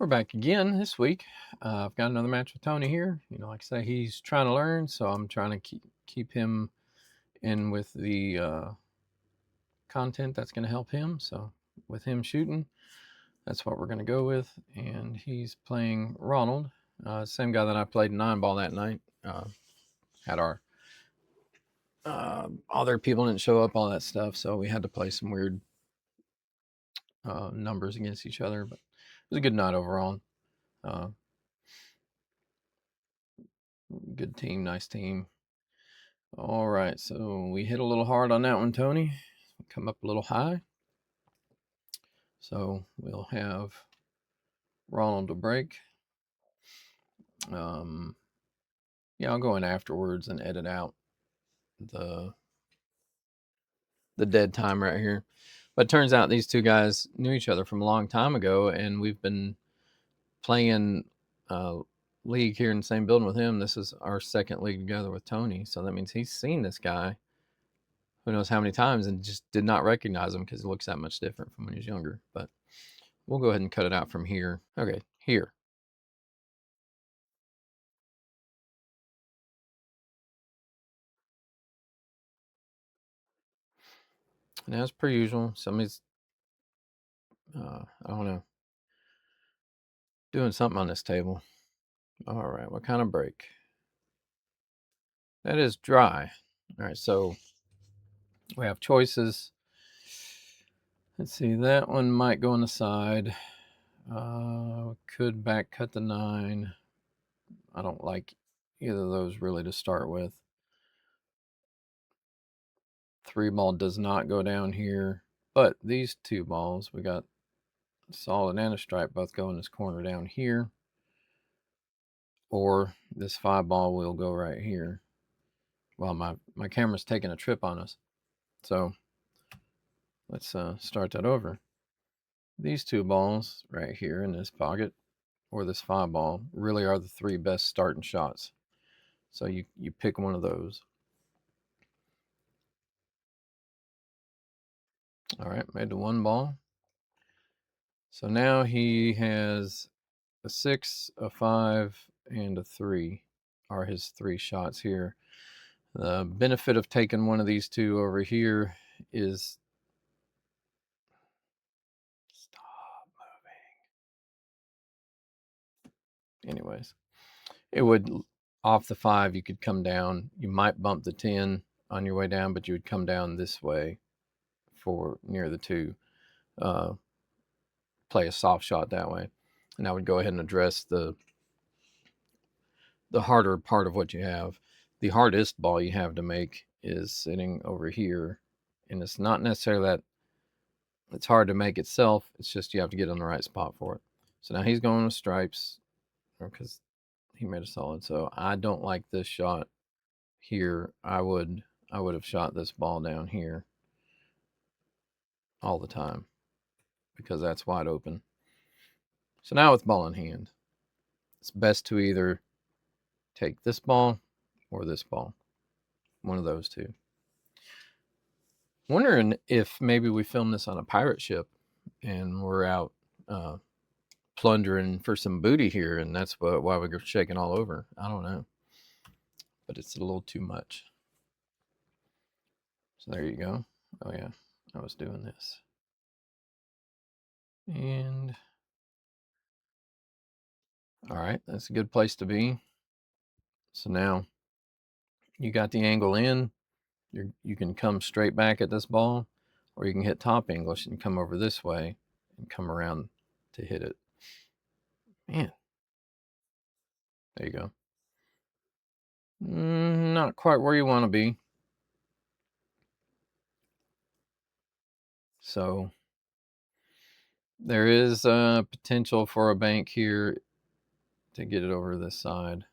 We're back again this week. I've got another match with Tony here. Like I say, he's trying to learn, so I'm trying to keep him in with the content that's going to help him. So with him shooting, that's what we're going to go with. And he's playing Ronald, same guy that I played 9-ball that night. Had our other people didn't show up, all that stuff, so we had to play some weird numbers against each other. But it was a good night overall. Good team, nice team. All right, so we hit a little hard on that one, Tony. Come up a little high. So we'll have Ronald to break. Yeah, I'll go in afterwards and edit out the dead time right here. But it turns out these two guys knew each other from a long time ago, and we've been playing league here in the same building with him. This is our second league together with Tony, so that means he's seen this guy who knows how many times and just did not recognize him because he looks that much different from when he was younger. But we'll go ahead and cut it out from here. Okay, here. And as per usual, somebody's, I don't know, doing something on this table. All right, what kind of break? That is dry. All right, so we have choices. Let's see, that one might go on the side. Could back cut the 9. I don't like either of those really to start with. 3-ball does not go down here, but these 2 balls, we got solid and a stripe, both go in this corner down here, or this 5-ball will go right here. Well, my camera's taking a trip on us, so let's start that over. These 2 balls right here in this pocket, or this 5-ball, really are the 3 best starting shots. So you pick one of those. All right, made the 1 ball. So now he has a 6, a 5, and a 3 are his 3 shots here. The benefit of taking one of these 2 over here is, stop moving. Anyways, it would, off the 5, you could come down. You might bump the 10 on your way down, but you would come down this way for near the 2. Play a soft shot that way. And I would go ahead and address the harder part of what you have. The hardest ball you have to make is sitting over here, and it's not necessarily that it's hard to make itself, it's just you have to get in the right spot for it. So now he's going with stripes because he made a solid. So I don't like this shot here. I would have shot this ball down here all the time because that's wide open. So now with ball in hand, it's best to either take this ball or this ball, one of those 2. Wondering if maybe we filmed this on a pirate ship and we're out plundering for some booty here, and that's why we're shaking all over. I don't know, but it's a little too much. So there you go. Oh yeah, I was doing this. And all right, that's a good place to be. So now you got the angle in. You can come straight back at this ball, or you can hit top English and come over this way and come around to hit it. Man, there you go. Not quite where you want to be. So there is a potential for a bank here to get it over this side.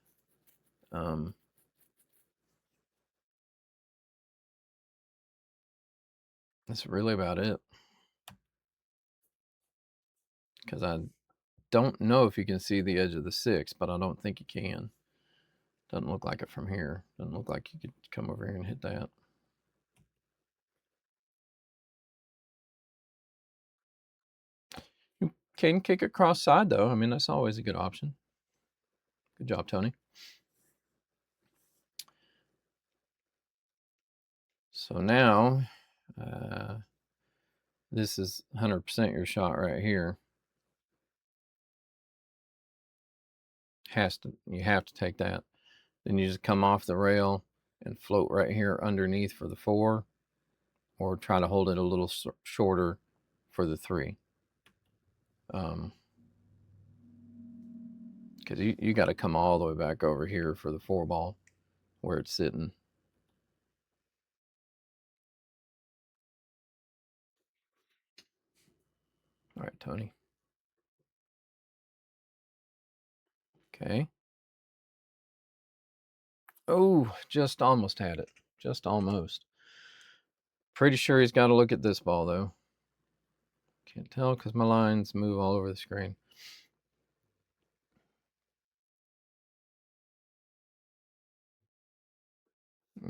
That's really about it. Because I don't know if you can see the edge of the 6, but I don't think you can. Doesn't look like it from here. Doesn't look like you could come over here and hit that. You can kick it cross side, though. I mean, that's always a good option. Good job, Tony. So now, this is 100% your shot right here. You have to take that. Then you just come off the rail and float right here underneath for the 4, or try to hold it a little shorter for the 3. Because you got to come all the way back over here for the 4 ball where it's sitting. All right, Tony. Okay. Oh, just almost had it. Just almost. Pretty sure he's got to look at this ball, though. Can't tell because my lines move all over the screen.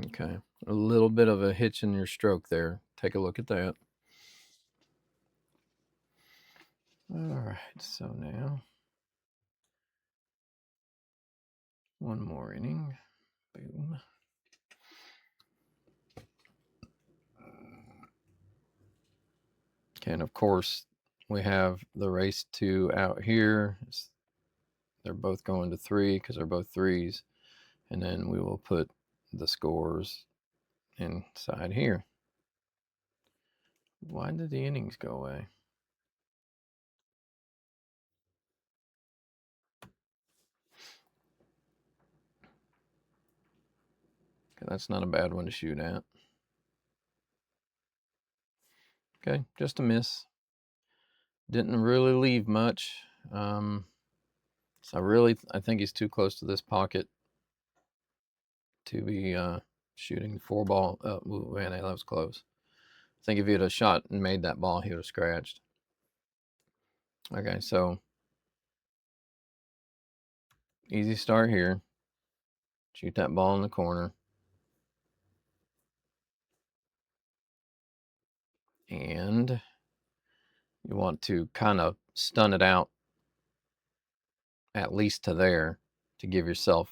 Okay. A little bit of a hitch in your stroke there. Take a look at that. All right, so now one more inning. Boom. Okay, and of course, we have the race 2 out here. They're both going to 3 because they're both 3s. And then we will put the scores inside here. Why did the innings go away? Okay, that's not a bad one to shoot at. Okay, just a miss. Didn't really leave much. So I think he's too close to this pocket to be shooting 4 ball. Oh, man, that was close. I think if he had a shot and made that ball, he would have scratched. Okay, so easy start here. Shoot that ball in the corner. And you want to kind of stun it out at least to there to give yourself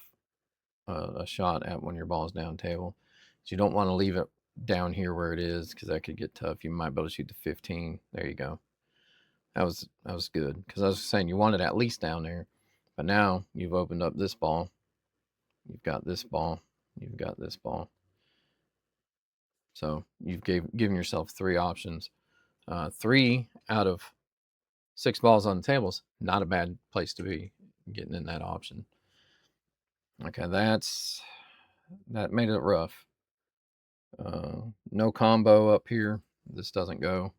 a shot at when your ball's down table. So you don't want to leave it down here where it is because that could get tough. You might be able to shoot to 15. There you go. That was good because I was saying you want it at least down there, but now you've opened up this ball. You've got this ball. You've got this ball. So you've given yourself 3 options. 3 out of 6 balls on the tables, not a bad place to be getting in that option. Okay, that made it rough. No combo up here. This doesn't go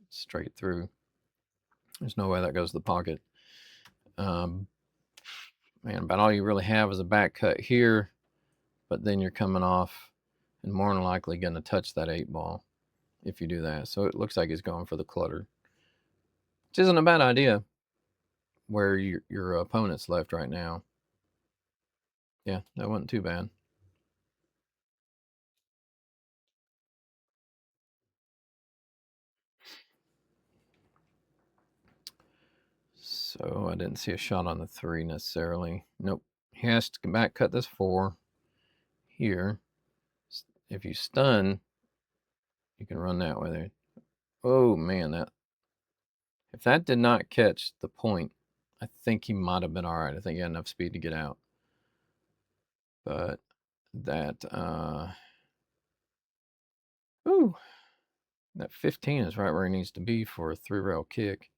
straight through. There's no way that goes to the pocket. Man, about all you really have is a back cut here, but then you're coming off and more than likely going to touch that 8 ball if you do that. So it looks like he's going for the clutter, which isn't a bad idea where your opponent's left right now. Yeah, that wasn't too bad. So I didn't see a shot on the 3 necessarily. Nope. He has to back cut this 4 here. If you stun, you can run that way there. Oh man, if that did not catch the point, I think he might have been all right. I think he had enough speed to get out. But that that 15 is right where he needs to be for a 3-rail kick.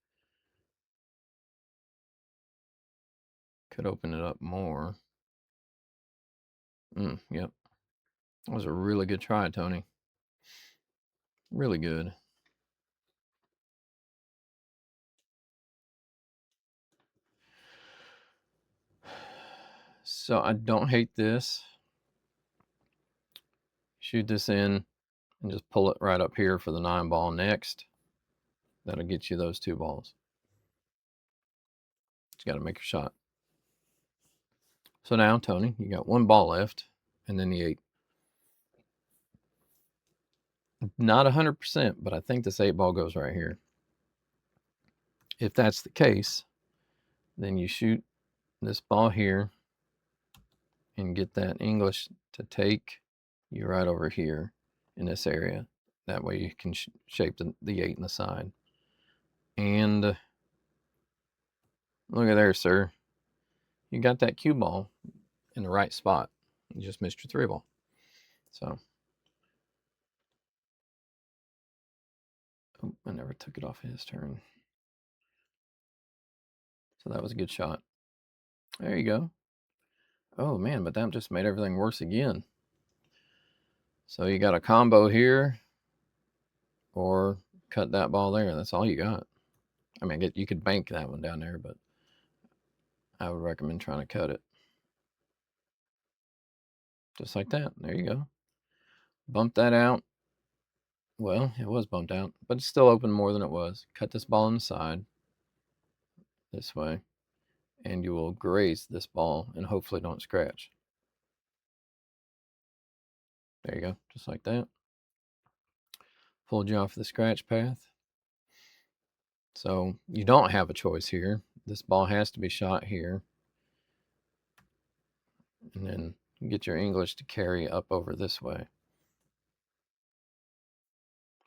Could open it up more. Yep. That was a really good try, Tony. Really good. So I don't hate this. Shoot this in and just pull it right up here for the 9 ball next. That'll get you those 2 balls. You got to make your shot. So now, Tony, you got 1 ball left, and then the 8. Not 100%, but I think this 8 ball goes right here. If that's the case, then you shoot this ball here and get that English to take you right over here in this area. That way you can shape the 8 in the side. And look at there, sir. You got that cue ball in the right spot. You just missed your 3 ball. So, oh, I never took it off his turn. So that was a good shot. There you go. Oh man, but that just made everything worse again. So you got a combo here, or cut that ball there. That's all you got. I mean, you could bank that one down there, but I would recommend trying to cut it. Just like that. There you go. Bump that out. Well, it was bumped out, but it's still open more than it was. Cut this ball on the side this way, and you will graze this ball and hopefully don't scratch. There you go, just like that. Pulled you off the scratch path. So you don't have a choice here. This ball has to be shot here. And then get your English to carry up over this way.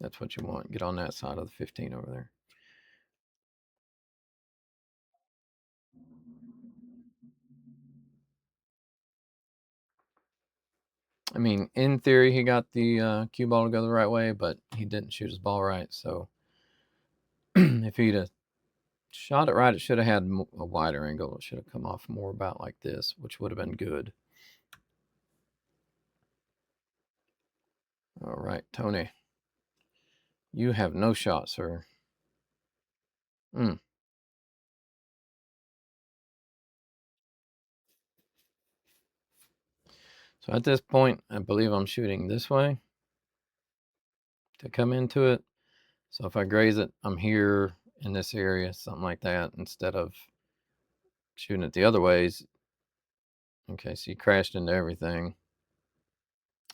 That's what you want. Get on that side of the 15 over there. I mean, in theory, he got the cue ball to go the right way, but he didn't shoot his ball right. So if he'd have shot it right, it should have had a wider angle. It should have come off more about like this, which would have been good. All right, Tony. You have no shot, sir. So at this point, I believe I'm shooting this way to come into it. So if I graze it, I'm here in this area, something like that, instead of shooting it the other ways. Okay, so you crashed into everything.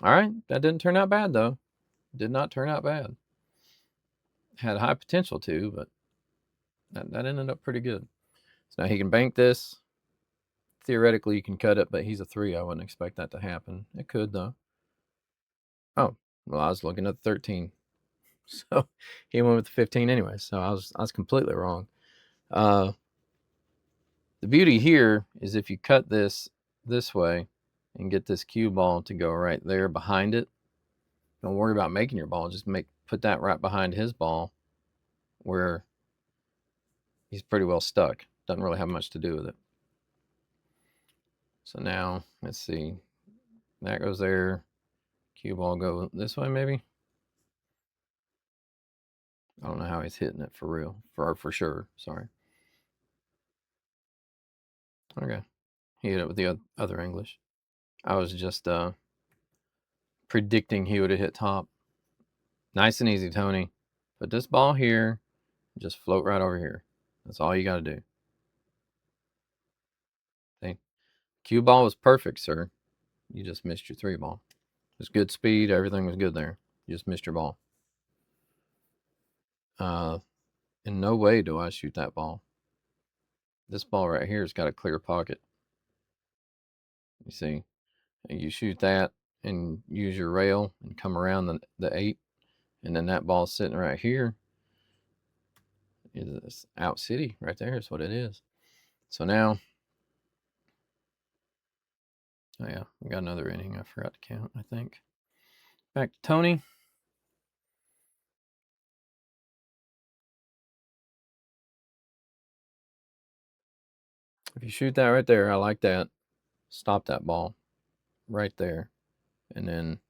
All right, that didn't turn out bad, though. Did not turn out bad. Had high potential to, but that ended up pretty good. So now he can bank this. Theoretically, you can cut it, but he's a 3. I wouldn't expect that to happen. It could, though. Oh, well, I was looking at 13. So he went with the 15 anyway. So I was completely wrong. The beauty here is if you cut this way and get this cue ball to go right there behind it, don't worry about making your ball. Just put that right behind his ball where he's pretty well stuck. Doesn't really have much to do with it. So now, let's see. That goes there. Cue ball go this way, maybe? I don't know how he's hitting it for real. For sure. Sorry. Okay. He hit it with the other English. I was just predicting he would have hit top. Nice and easy, Tony. Put this ball here. Just float right over here. That's all you got to do. Okay. Cue ball was perfect, sir. You just missed your 3 ball. It was good speed. Everything was good there. You just missed your ball. In no way do I shoot that ball. This ball right here has got a clear pocket. You see? And you shoot that and use your rail and come around the 8. And then that ball's sitting right here. It's out city right there is what it is. So now, oh yeah, we got another inning. I forgot to count, I think. Back to Tony. If you shoot that right there, I like that. Stop that ball right there. And then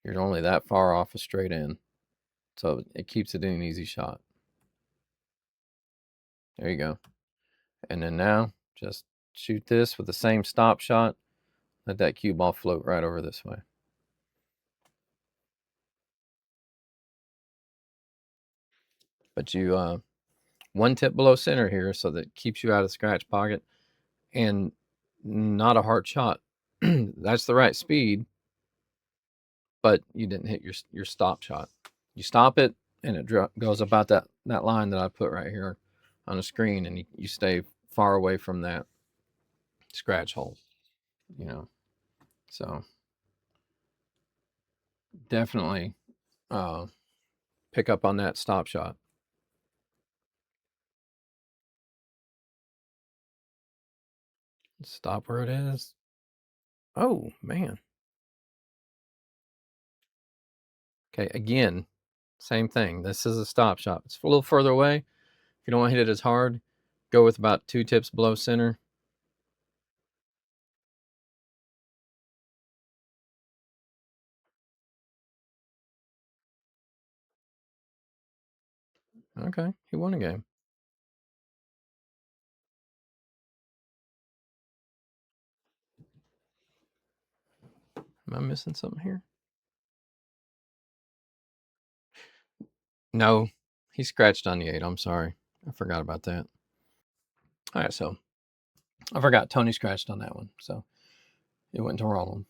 you're only that far off a straight in. So it keeps it in an easy shot. There you go. And then now, just shoot this with the same stop shot. Let that cue ball float right over this way. But you one tip below center here, so that keeps you out of the scratch pocket, and not a hard shot. That's the right speed, but you didn't hit your stop shot. You stop it, and it goes about that line that I put right here on a screen, and you stay far away from that scratch hole, you know. So definitely pick up on that stop shot. Stop where it is. Oh, man. Okay, again, same thing. This is a stop shot. It's a little further away. If you don't want to hit it as hard, go with about 2 tips below center. Okay, he won a game. Am I missing something here? No, he scratched on the 8. I'm sorry. I forgot about that. All right, so I forgot Tony scratched on that one. So it went to Ronald.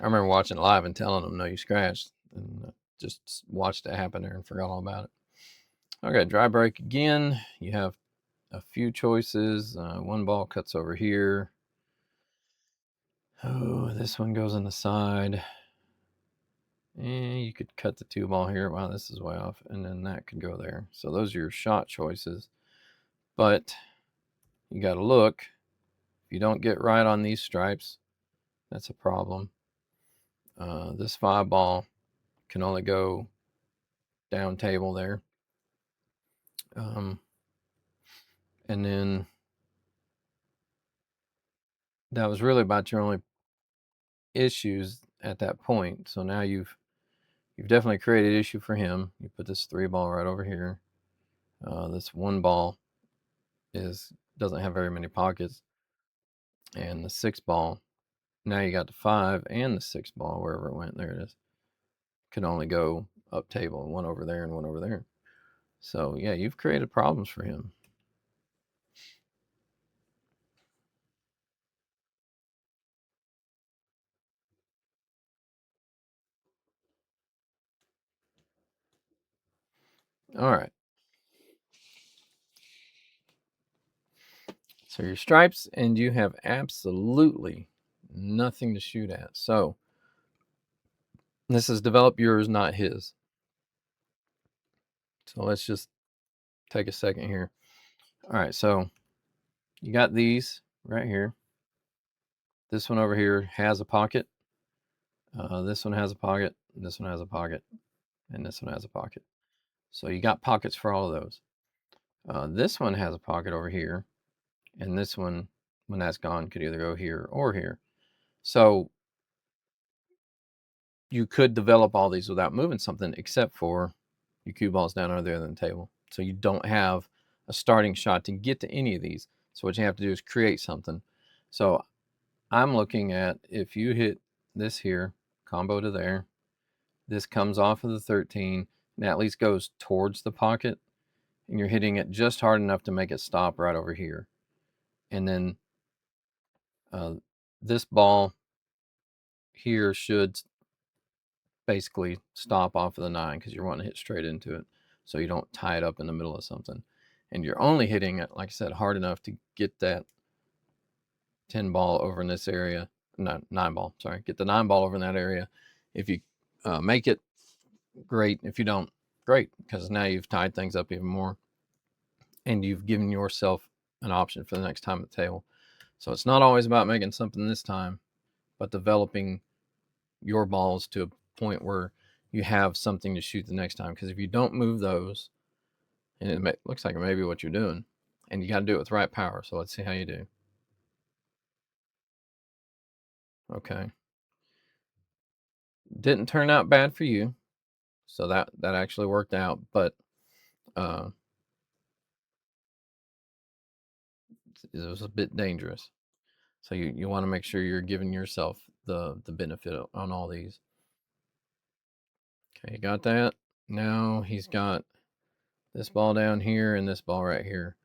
I remember watching it live and telling him, no, you scratched. And just watched it happen there and forgot all about it. Okay, dry break again. You have a few choices. One ball cuts over here. Oh, this one goes on the side. And you could cut the 2 ball here. Wow, this is way off. And then that could go there. So those are your shot choices. But you got to look. If you don't get right on these stripes, that's a problem. This 5 ball can only go down table there. And then that was really about your only issues at that point. So now you've definitely created an issue for him. You put this 3 ball right over here. This 1 ball doesn't have very many pockets, and the 6 ball. Now you got the 5 and the 6 ball, wherever it went. There it is. Can only go up table, one over there and one over there. So yeah, you've created problems for him. All right. So your stripes, and you have absolutely nothing to shoot at. So this is develop yours, not his. So let's just take a second here. All right, so you got these right here. This one over here has a pocket. This one has a pocket. This one has a pocket. And this one has a pocket. So you got pockets for all of those. This one has a pocket over here. And this one, when that's gone, could either go here or here. So you could develop all these without moving something, except for your cue balls down on the other end of the table. So you don't have a starting shot to get to any of these. So what you have to do is create something. So I'm looking at, if you hit this here, combo to there, this comes off of the 13, and at least goes towards the pocket, and you're hitting it just hard enough to make it stop right over here. And then this ball here should basically stop off of the 9 because you're wanting to hit straight into it, so you don't tie it up in the middle of something. And you're only hitting it, like I said, hard enough to get that 10 ball over in this area. No, 9 ball, sorry. Get the 9 ball over in that area. If you make it, great. If you don't, great, because now you've tied things up even more, and you've given yourself an option for the next time at the table. So it's not always about making something this time, but developing your balls to a point where you have something to shoot the next time. Because if you don't move those, and it looks like it may be what you're doing, and you got to do it with the right power. So let's see how you do. Okay. Didn't turn out bad for you. So that actually worked out, but it was a bit dangerous. So you want to make sure you're giving yourself the benefit on all these. Okay, you got that? Now he's got this ball down here and this ball right here.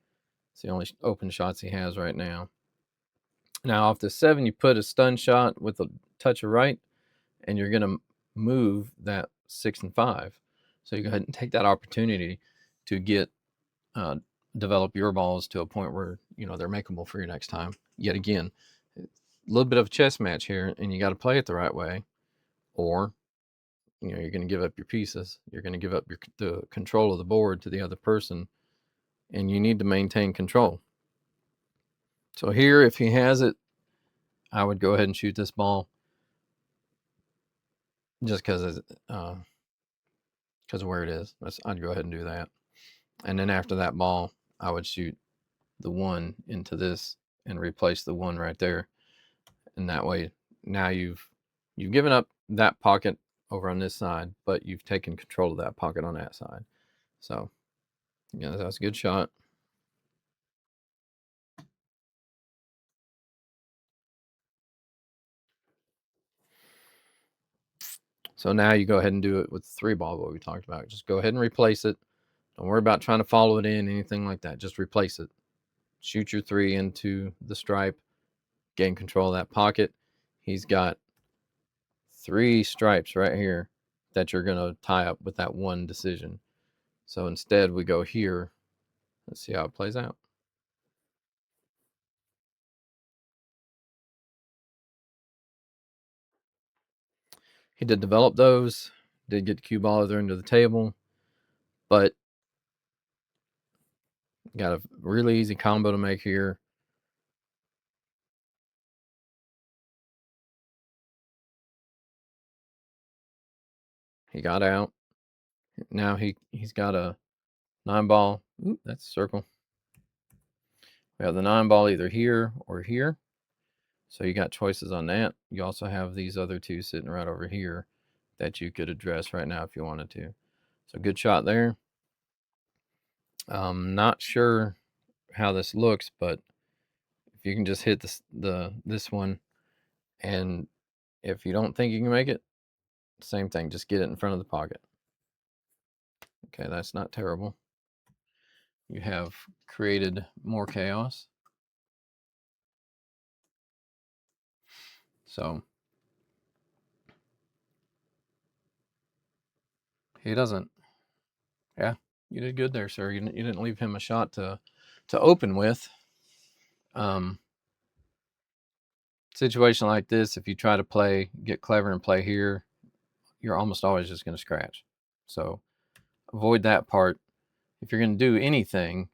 It's the only open shots he has right now. Now off the 7, you put a stun shot with a touch of right, and you're going to move that 6 and 5. So you go ahead and take that opportunity to get develop your balls to a point where they're makeable for you next time. Yet again, a little bit of a chess match here, and you got to play it the right way, or you're going to give up your pieces. You're going to give up the control of the board to the other person, and you need to maintain control. So here, if he has it, I would go ahead and shoot this ball, just because of where it is. I'd go ahead and do that, and then after that ball, I would shoot the 1 into this and replace the 1 right there, and that way now you've given up that pocket over on this side, but you've taken control of that pocket on that side. So yeah, that's a good shot. So now you go ahead and do it with the 3 ball, what we talked about. Just go ahead and replace it. Don't worry about trying to follow it in, anything like that. Just replace it. Shoot your 3 into the stripe, gain control of that pocket. He's got 3 stripes right here that you're going to tie up with that 1 decision. So instead, we go here. Let's see how it plays out. He did develop those, did get the cue ball other end of the table, but got a really easy combo to make here. He got out. Now he's got a 9 ball. Ooh, that's a circle. We have the 9 ball either here or here. So you got choices on that. You also have these other 2 sitting right over here that you could address right now if you wanted to. So good shot there. Not sure how this looks, but if you can just hit this one, and if you don't think you can make it, same thing, just get it in front of the pocket. Okay, that's not terrible. You have created more chaos. So he doesn't. Yeah, you did good there, sir. You didn't leave him a shot to open with. Situation like this, if you try to get clever and play here, you're almost always just going to scratch. So avoid that part. If you're going to do anything,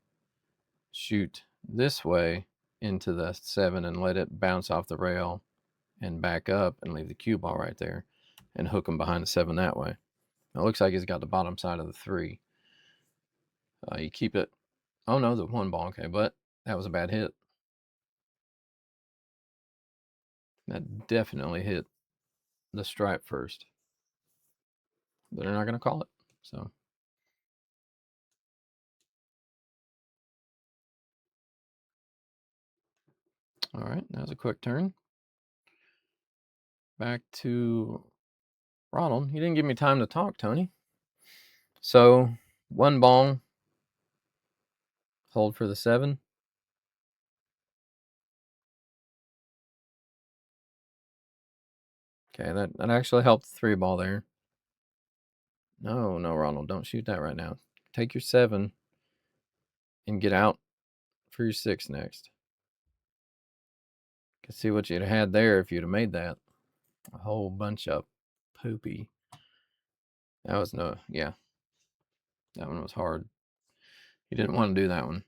shoot this way into the 7 and let it bounce off the rail and back up and leave the cue ball right there and hook him behind the 7 that way. It looks like he's got the bottom side of the 3. You keep it. Oh no, the 1 ball. Okay, but that was a bad hit. That definitely hit the stripe first. But they're not going to call it. So all right, that was a quick turn. Back to Ronald. You didn't give me time to talk, Tony. So 1 ball, hold for the 7. Okay, that actually helped the 3 ball there. No, Ronald, don't shoot that right now. Take your 7 and get out for your 6 next. Can see what you'd have had there if you'd have made that. A whole bunch of poopy. That was yeah. That one was hard. You didn't want to do that one.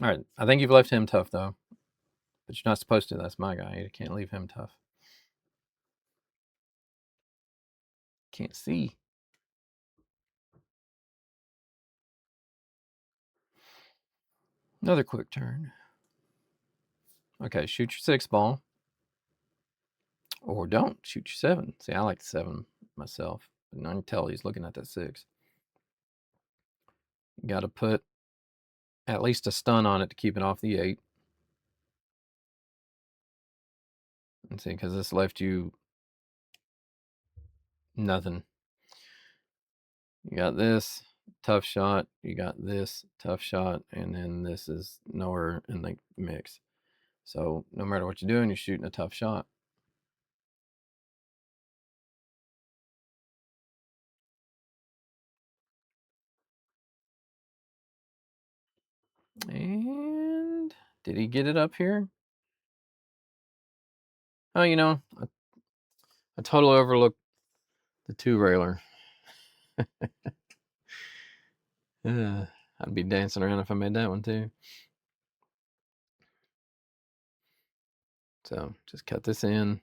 All right, I think you've left him tough though. But you're not supposed to. That's my guy. You can't leave him tough. Can't see. Another quick turn. Okay, shoot your 6 ball. Or don't. Shoot your 7. See, I like the 7 myself. But I can tell he's looking at that 6. You got to put at least a stun on it to keep it off the 8. And see, because this left you nothing. You got this tough shot. You got this tough shot. And then this is nowhere in the mix. So no matter what you're doing, you're shooting a tough shot. And did he get it up here? Oh, I totally overlooked the two-railer. I'd be dancing around if I made that one too. So just cut this in.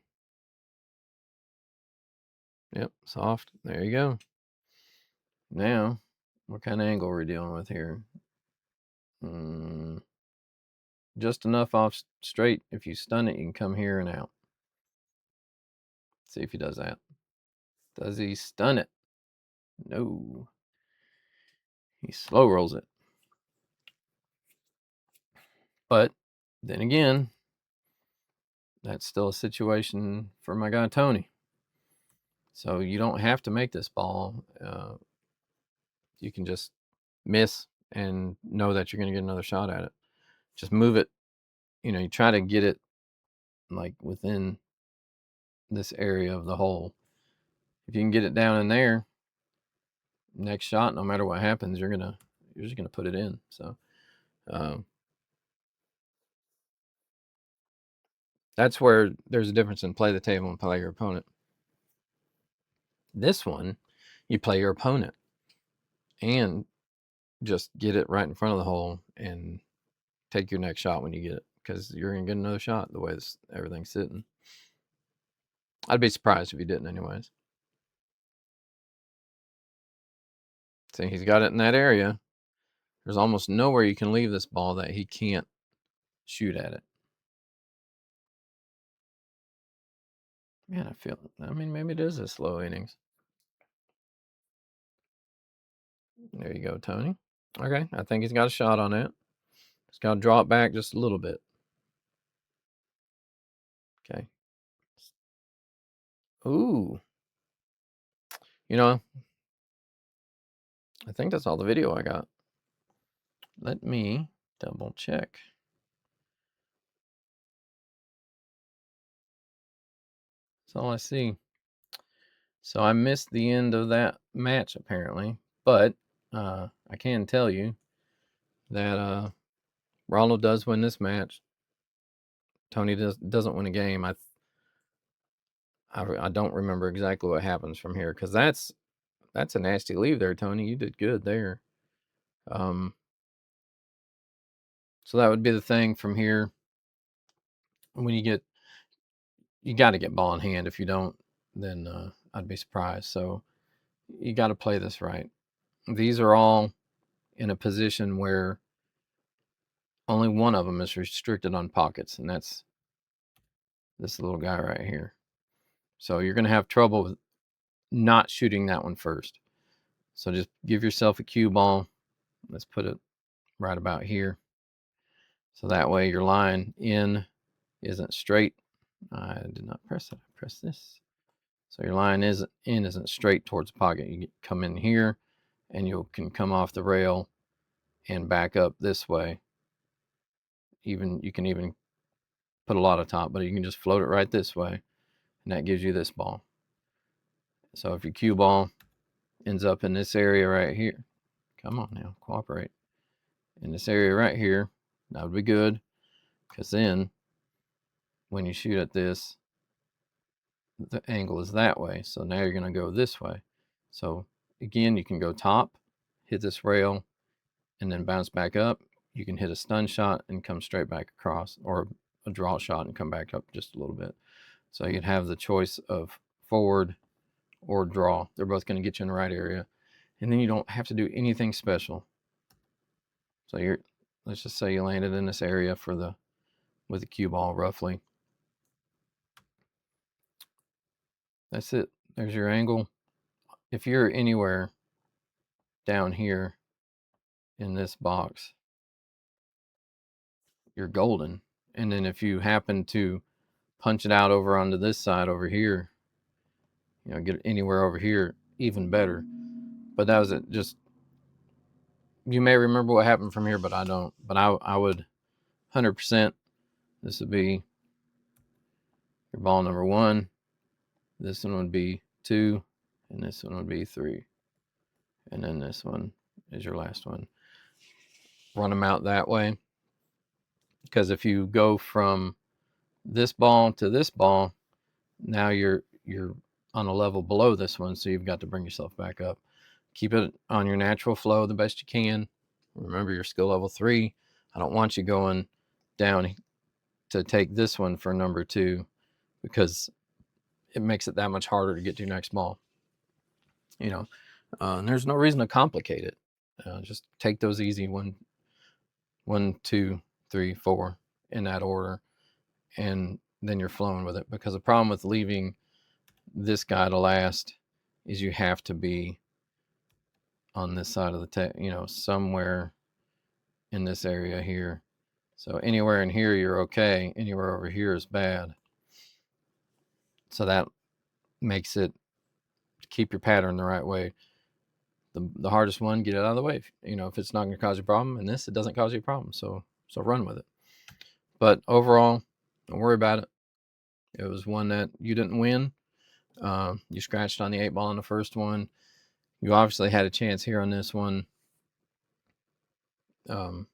Yep, soft. There you go. Now, what kind of angle are we dealing with here? Just enough off straight. If you stun it, you can come here and out. See if he does that. Does he stun it? No. He slow rolls it. But then again, that's still a situation for my guy Tony. So you don't have to make this ball. You can just miss and know that you're going to get another shot at it. Just move it. You try to get it like within this area of the hole. If you can get it down in there, next shot, no matter what happens, you're just gonna put it in. So that's where there's a difference in play the table and play your opponent. This one, you play your opponent and just get it right in front of the hole and take your next shot when you get it, because you're gonna get another shot the way everything's sitting. I'd be surprised if you didn't, anyways. See, he's got it in that area. There's almost nowhere you can leave this ball that he can't shoot at it. Man, I mean, maybe it is a slow innings. There you go, Tony. Okay, I think he's got a shot on it. Just got to draw it back just a little bit. Okay. Ooh. I think that's all the video I got. Let me double check. That's all I see. So I missed the end of that match, apparently. But I can tell you that Ronald does win this match. Tony doesn't win a game. I don't remember exactly what happens from here, because that's a nasty leave there, Tony. You did good there. So that would be the thing from here. When you got to get ball in hand. If you don't, then I'd be surprised. So you got to play this right. These are all in a position where only one of them is restricted on pockets, and that's this little guy right here. So you're going to have trouble with not shooting that one first. So just give yourself a cue ball. Let's put it right about here. So that way your line in isn't straight. I did not press it. I pressed this. So your line isn't straight towards the pocket. You come in here and you can come off the rail and back up this way. You can even put a lot of top, but you can just float it right this way, and that gives you this ball. So if your cue ball ends up in this area right here, come on now, cooperate. In this area right here, that would be good, because then when you shoot at this, the angle is that way. So now you're going to go this way. So again, you can go top, hit this rail, and then bounce back up. You can hit a stun shot and come straight back across, or a draw shot and come back up just a little bit. So you'd have the choice of forward or draw. They're both going to get you in the right area. And then you don't have to do anything special. So let's just say you landed in this area with the cue ball roughly. That's it. There's your angle. If you're anywhere down here in this box, you're golden. And then if you happen to punch it out over onto this side over here, get anywhere over here, even better. But that was it. Just, you may remember what happened from here, but I don't. But I would 100%. This would be your ball number 1. This one would be 2, and this one would be 3. And then this one is your last one. run them out that way. Because if you go from this ball to this ball, now you're on a level below this one, so you've got to bring yourself back up. Keep it on your natural flow the best you can. Remember, your skill level 3. I don't want you going down to take this one for number 2, because it makes it that much harder to get to your next ball. And there's no reason to complicate it. Just take those easy 1, 2, 3, 4 in that order, and then you're flowing with it. Because the problem with leaving this guy to last is you have to be on this side of the somewhere in this area here. So anywhere in here you're okay, anywhere over here is bad. So that makes it, keep your pattern the right way. The hardest one, get it out of the way. If it's not going to cause you a problem, and it doesn't cause you a problem, so run with it. But overall, don't worry about it. It was one that you didn't win. You scratched on the 8 ball on the first one. You obviously had a chance here on this one. Don't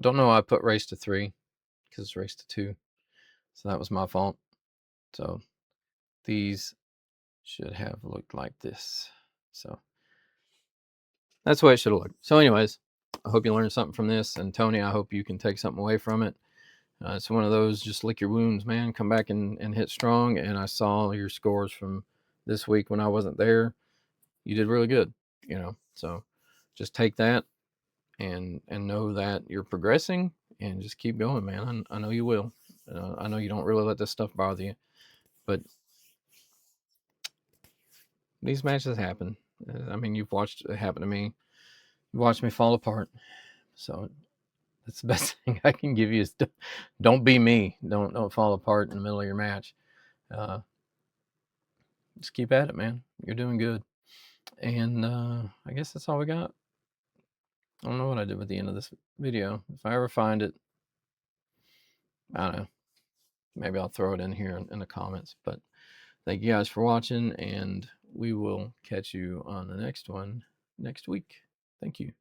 know why I put race to 3, because it's race to 2. So that was my fault. So these should have looked like this. So that's the way it should have looked. So anyways, I hope you learned something from this. And Tony, I hope you can take something away from it. It's one of those, just lick your wounds, man. Come back and hit strong. And I saw your scores from this week when I wasn't there. You did really good, So just take that and know that you're progressing, and just keep going, man. I know you will. I know you don't really let this stuff bother you, but these matches happen. I mean, you've watched it happen to me. You watched me fall apart. So that's the best thing I can give you is don't be me. Don't fall apart in the middle of your match. Just keep at it, man. You're doing good. And I guess that's all we got. I don't know what I did with the end of this video. If I ever find it, I don't know. Maybe I'll throw it in here in the comments. But thank you guys for watching, and we will catch you on the next one next week. Thank you.